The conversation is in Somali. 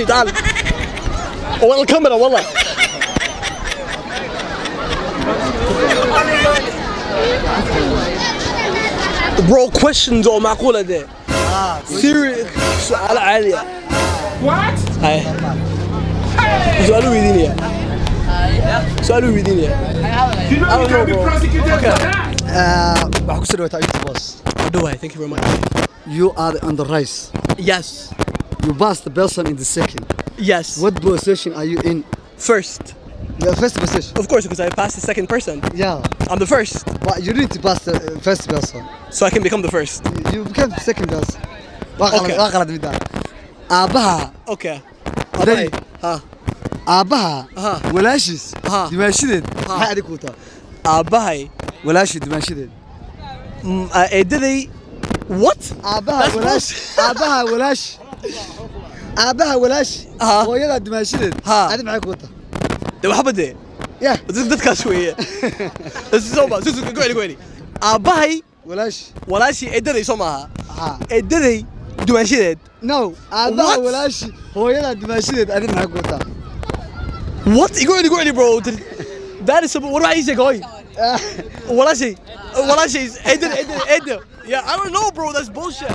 تعال والله الكاميرا والله برو questions او معقولة دي serious سؤال عالية What? هاي سؤال ويديني سؤال ويديني You know you can't be prosecuted for that. waxaa ku soo dhawaata ayuu boss. do I thank you very much You are on the race. yes You passed the person in the second. yes What position are you in? first The first position. of course because I passed the second person Yeah. I'm the first But you need to pass the first person. so I can become the first You became the second person. Okay. waa qalad midda. Aabaha. okay Day. ها Aabaha. Aha. Walaashiis. Aha. Dimaashideed. Maxay adig ku tahay? aabahay Walaashii dimaashideed. eedaday what Aabaha That's walaash. Aabaha walaash. Aabaha walaash. Aha. Hooyada dimaashideed. Ha. Adig maxay ku tahay? de waxba dee Yeah. dadkaas weeye soo goyni aabahay Walaash. walaashii eedaday soo maaha Ha. eedaday dumaashadeed No. Aabaha What? walaashi. Hooyada dimaashideed adig maxay ku tahay? what goyni bro that is what do I say goy walaashii eedaday yeah I don't know bro that's bullshit